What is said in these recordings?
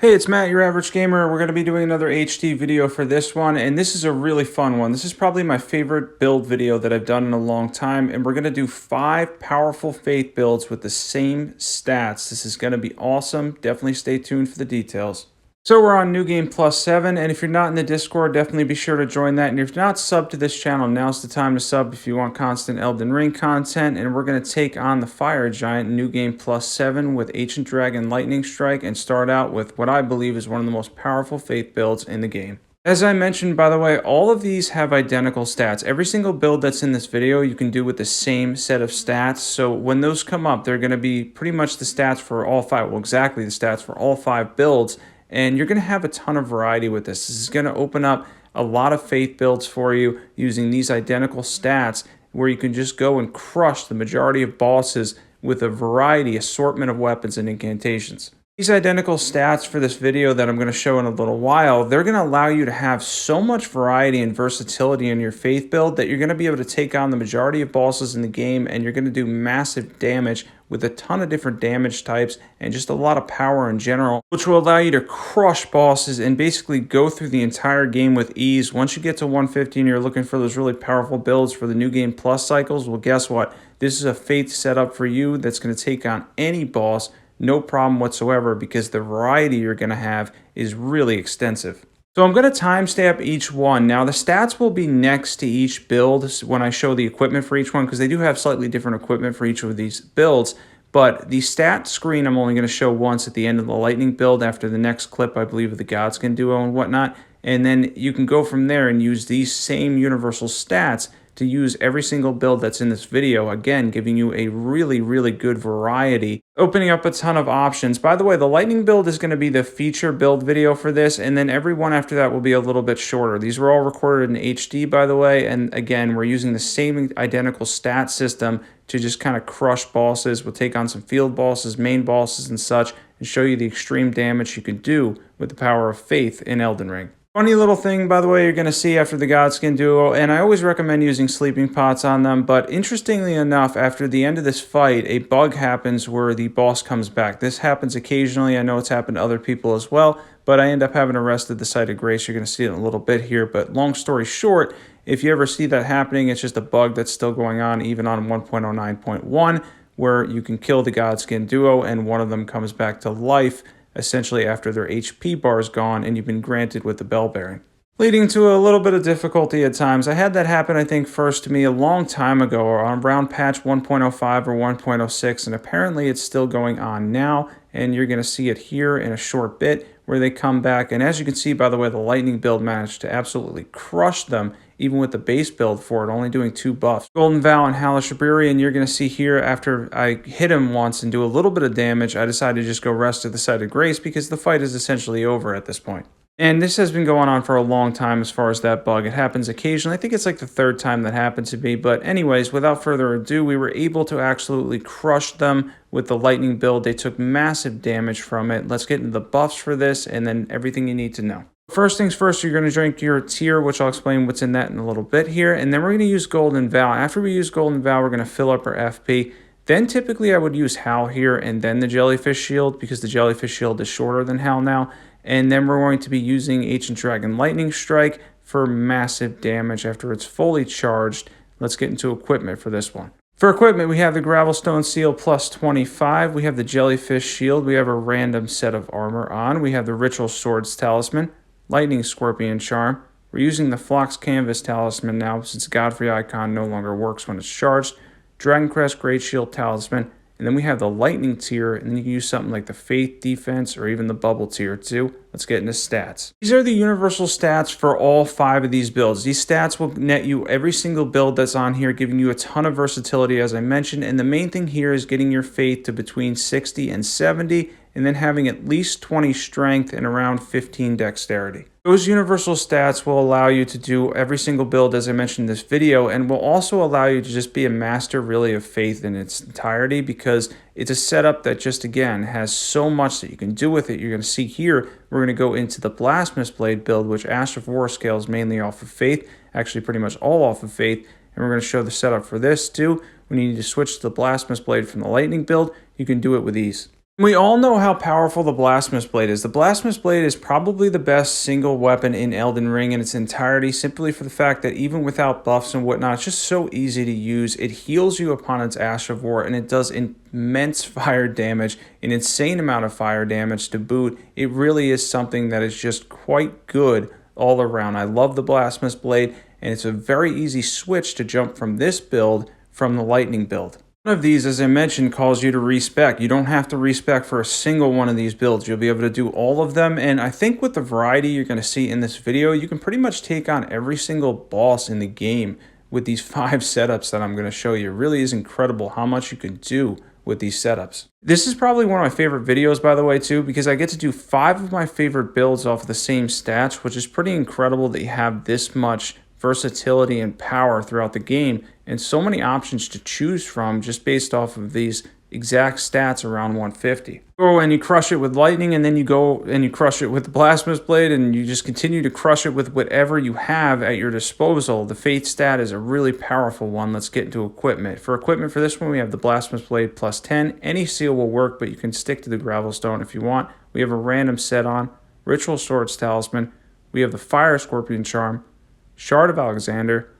Hey, it's Matt, your average gamer. We're going to be doing another HD video for this one, and this is a really fun one. This is probably my favorite build video that I've done in a long time, and we're going to do 5 powerful faith builds with the same stats. This is going to be awesome. Definitely stay tuned for the details. So we're on New Game Plus 7, and if you're not in the Discord, definitely be sure to join that. And if you're not subbed to this channel, now's the time to sub if you want constant Elden Ring content. And we're going to take on the Fire Giant New Game Plus 7 with Ancient Dragon Lightning Strike and start out with what I believe is one of the most powerful faith builds in the game. As I mentioned, by the way, all of these have identical stats. Every single build that's in this video, you can do with the same set of stats. So when those come up, they're going to be pretty much the stats for all 5, well, exactly the stats for all 5 builds. And you're going to have a ton of variety with this. This is going to open up a lot of faith builds for you using these identical stats where you can just go and crush the majority of bosses with a variety assortment of weapons and incantations. These identical stats for this video that I'm going to show in a little while, they're going to allow you to have so much variety and versatility in your faith build that you're going to be able to take on the majority of bosses in the game, and you're going to do massive damage with a ton of different damage types and just a lot of power in general, which will allow you to crush bosses and basically go through the entire game with ease. Once you get to 150 and you're looking for those really powerful builds for the New Game Plus cycles, well, guess what? This is a faith setup for you that's going to take on any boss, no problem whatsoever, because the variety you're going to have is really extensive. So I'm going to timestamp each one. Now the stats will be next to each build when I show the equipment for each one, because they do have slightly different equipment for each of these builds. But the stat screen I'm only going to show once at the end of the lightning build after the next clip, I believe, of the Godskin duo and whatnot. And then you can go from there and use these same universal stats to use every single build that's in this video, again, giving you a really, really good variety, opening up a ton of options. By the way, the lightning build is going to be the feature build video for this, and then every one after that will be a little bit shorter. These were all recorded in HD, by the way, and again, we're using the same identical stat system to just kind of crush bosses. We'll take on some field bosses, main bosses, and such, and show you the extreme damage you can do with the power of faith in Elden Ring. Funny little thing, by the way, you're going to see after the Godskin duo, and I always recommend using sleeping pots on them, but interestingly enough, after the end of this fight, a bug happens where the boss comes back. This happens occasionally. I know it's happened to other people as well, but I end up having arrested the Site of Grace. You're going to see it in a little bit here, but long story short, if you ever see that happening, it's just a bug that's still going on even on 1.09.1, where you can kill the Godskin duo and one of them comes back to life essentially after their HP bar is gone and you've been granted with the bell bearing, leading to a little bit of difficulty at times. I had that happen, I think, first to me a long time ago, or on around patch 1.05 or 1.06, and apparently it's still going on now, and you're going to see it here in a short bit where they come back. And as you can see, by the way, the lightning build managed to absolutely crush them, even with the base build for it, only doing 2 buffs. Golden Vow and Halashiburi, and you're going to see here after I hit him once and do a little bit of damage, I decided to just go rest at the Site of Grace because the fight is essentially over at this point. And this has been going on for a long time as far as that bug. It happens occasionally. I think it's like the 3rd time that happened to me. But anyways, without further ado, we were able to absolutely crush them with the lightning build. They took massive damage from it. Let's get into the buffs for this and then everything you need to know. First things first, you're going to drink your tear, which I'll explain what's in that in a little bit here. And then we're going to use Golden Vow. After we use Golden Vow, we're going to fill up our FP. Then typically I would use Hal here and then the Jellyfish Shield, because the Jellyfish Shield is shorter than Hal now. And then we're going to be using Ancient Dragon Lightning Strike for massive damage after it's fully charged. Let's get into equipment for this one. For equipment, we have the Gravelstone Seal plus 25. We have the Jellyfish Shield. We have a random set of armor on. We have the Ritual Swords Talisman, Lightning Scorpion Charm. We're using the Phlox Canvas Talisman now since Godfrey Icon no longer works when it's charged. Dragon Crest Great Shield Talisman. And then we have the Lightning tier, and then you can use something like the Faith Defense or even the Bubble tier too. Let's get into stats. These are the universal stats for all 5 of these builds. These stats will net you every single build that's on here, giving you a ton of versatility, as I mentioned. And the main thing here is getting your Faith to between 60 and 70, and then having at least 20 strength and around 15 dexterity. Those universal stats will allow you to do every single build, as I mentioned in this video, and will also allow you to just be a master, really, of faith in its entirety, because it's a setup that just, again, has so much that you can do with it. You're going to see here, we're going to go into the Blasphemous Blade build, which Ash of War scales mainly off of faith, actually pretty much all off of faith, and we're going to show the setup for this too. When you need to switch to the Blasphemous Blade from the Lightning build, you can do it with ease. We all know how powerful the Blasphemous Blade is. The Blasphemous Blade is probably the best single weapon in Elden Ring in its entirety, simply for the fact that even without buffs and whatnot, it's just so easy to use. It heals you upon its Ash of War, and it does immense fire damage, an insane amount of fire damage to boot. It really is something that is just quite good all around. I love the Blasphemous Blade, and it's a very easy switch to jump from this build from the Lightning build. One of these, as I mentioned, calls you to respec. You don't have to respec for a single one of these builds. You'll be able to do all of them, and I think with the variety you're going to see in this video, you can pretty much take on every single boss in the game with these 5 setups that I'm going to show you. It really is incredible how much you can do with these setups. This is probably one of my favorite videos, by the way, too, because I get to do 5 of my favorite builds off of the same stats, which is pretty incredible that you have this much versatility and power throughout the game and so many options to choose from just based off of these exact stats around 150. Go and you crush it with lightning, and then you go and you crush it with the Blasphemous Blade, and you just continue to crush it with whatever you have at your disposal. The Faith stat is a really powerful one. Let's get into equipment. For equipment for this one, we have the Blasphemous Blade plus 10. Any seal will work, but you can stick to the Gravelstone if you want. We have a random set on, Ritual Swords Talisman. We have the Fire Scorpion Charm, Shard of Alexander,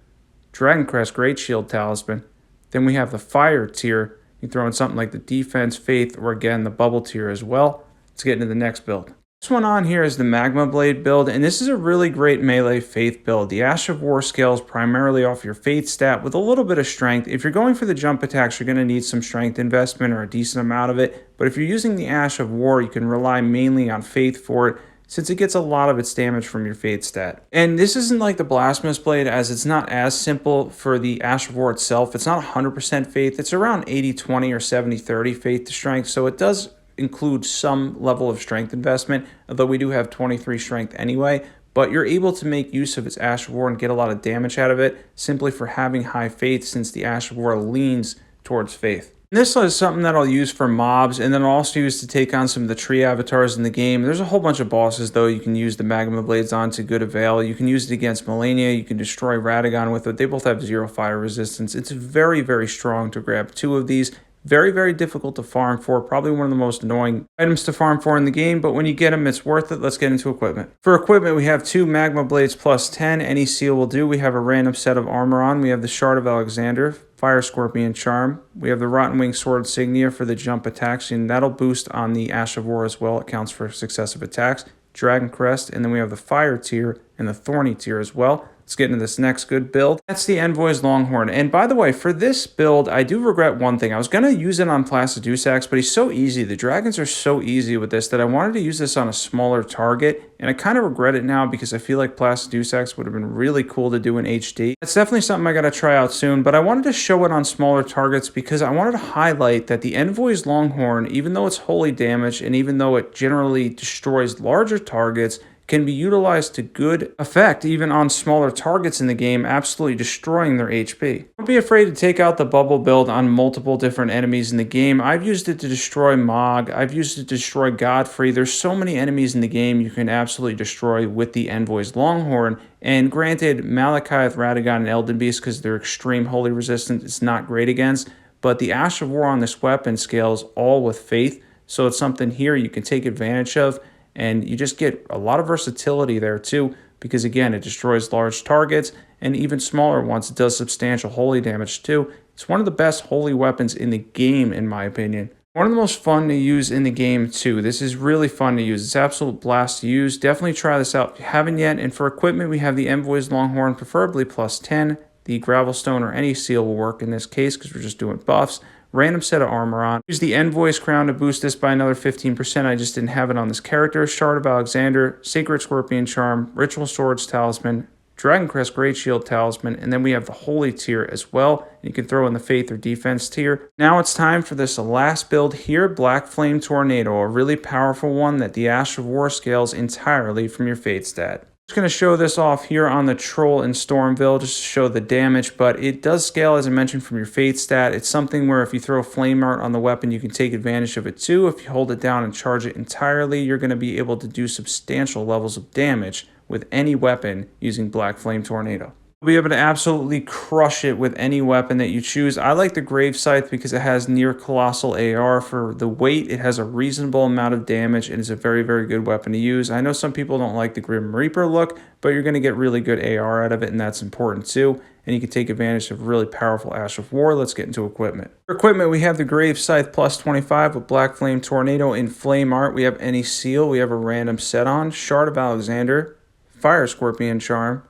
Dragon Crest Great Shield Talisman. Then we have the Fire tier. You throw in something like the Defense, Faith, or again the Bubble tier as well. Let's get into the next build. This one on here is the Magma Blade build, and this is a really great melee Faith build. The Ash of War scales primarily off your Faith stat with a little bit of strength. If you're going for the jump attacks, you're going to need some strength investment or a decent amount of it. But if you're using the Ash of War, you can rely mainly on Faith for it, since it gets a lot of its damage from your Faith stat. And this isn't like the Blasphemous Blade, as it's not as simple for the Ash of War itself. It's not 100% Faith. It's around 80-20 or 70-30 Faith to Strength, so it does include some level of strength investment, although we do have 23 Strength anyway. But you're able to make use of its Ash of War and get a lot of damage out of it simply for having high Faith, since the Ash of War leans towards Faith. This is something that I'll use for mobs, and then I'll also use to take on some of the tree avatars in the game. There's a whole bunch of bosses, though, you can use the Magma Blades on to good avail. You can use it against Melania. You can destroy Radagon with it. They both have 0 fire resistance. It's very, very strong to grab 2 of these. Very, very difficult to farm for. Probably one of the most annoying items to farm for in the game, but when you get them, it's worth it. Let's get into equipment. For equipment, we have 2 Magma Blades plus 10. Any seal will do. We have a random set of armor on. We have the Shard of Alexander, Fire Scorpion Charm. We have the Rotten Wing Sword Insignia for the jump attacks, and that'll boost on the Ash of War as well. It counts for successive attacks. Dragon Crest, and then we have the Fire tier and the Thorny tier as well. Let's get into this next good build. That's the Envoy's Longhorn. And by the way, for this build, I do regret one thing. I was going to use it on Placidusax, but he's so easy. The dragons are so easy with this that I wanted to use this on a smaller target. And I kind of regret it now because I feel like Placidusax would have been really cool to do in HD. That's definitely something I got to try out soon, but I wanted to show it on smaller targets because I wanted to highlight that the Envoy's Longhorn, even though it's wholly damaged and even though it generally destroys larger targets, can be utilized to good effect even on smaller targets in the game, absolutely destroying their HP. Don't be afraid to take out the bubble build on multiple different enemies in the game. I've used it to destroy Mog. I've used it to destroy Godfrey. There's so many enemies in the game you can absolutely destroy with the Envoy's Longhorn. And granted, Malekith, Radagon, and Elden Beast, because they're extreme holy resistant, it's not great against. But the Ash of War on this weapon scales all with Faith, so it's something here you can take advantage of. And you just get a lot of versatility there too, because again, it destroys large targets and even smaller ones. It does substantial holy damage too. It's one of the best holy weapons in the game, in my opinion. One of the most fun to use in the game too. This is really fun to use. It's absolute blast to use. Definitely try this out if you haven't yet. And for equipment, we have the Envoy's Longhorn, preferably plus 10. The Gravelstone or any seal will work in this case because we're just doing buffs. Random set of armor on. Use the Envoy's Crown to boost this by another 15%. I just didn't have it on this character. Shard of Alexander, Sacred Scorpion Charm, Ritual Swords Talisman, Dragon Crest Great Shield Talisman, and then we have the Holy tier as well. You can throw in the Faith or Defense tier. Now it's time for this last build here, Black Flame Tornado, a really powerful one that the Ash of War scales entirely from your Faith stat. I'm just going to show this off here on the Troll in Stormville just to show the damage, but it does scale, as I mentioned, from your Faith stat. It's something where if you throw Flame Art on the weapon, you can take advantage of it too. If you hold it down and charge it entirely, you're going to be able to do substantial levels of damage with any weapon using Black Flame Tornado. You'll be able to absolutely crush it with any weapon that you choose. I like the Grave Scythe because it has near colossal AR. For the weight, it has a reasonable amount of damage and is a very, very good weapon to use. I know some people don't like the Grim Reaper look, but you're going to get really good AR out of it, and that's important too. And you can take advantage of really powerful Ash of War. Let's get into equipment. For equipment, we have the Grave Scythe plus 25 with Black Flame Tornado in Flame Art. We have any seal. We have a random set on, Shard of Alexander, Fire Scorpion Charm,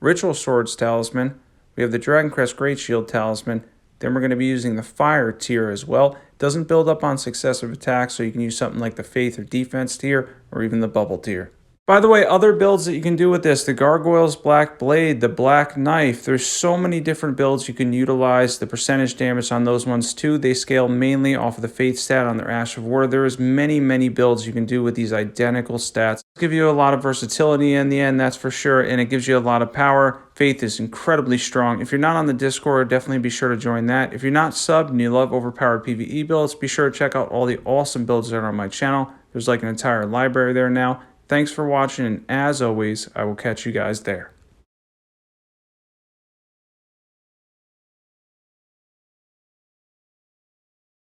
Ritual Swords Talisman. We have the Dragon Crest Great Shield Talisman. Then we're going to be using the Fire tier as well. It doesn't build up on successive attacks, so you can use something like the Faith or Defense tier or even the Bubble tier. By the way, other builds that you can do with this, the Gargoyle's Black Blade, the Black Knife, there's so many different builds you can utilize. The percentage damage on those ones too, they scale mainly off of the Faith stat on their Ash of War. There is many builds you can do with these identical stats. It'll give you a lot of versatility in the end, that's for sure, and it gives you a lot of power. Faith is incredibly strong. If you're not on the Discord, definitely be sure to join that. If you're not subbed and you love overpowered PvE builds, be sure to check out all the awesome builds that are on my channel. There's like an entire library there now. Thanks for watching, and as always, I will catch you guys there.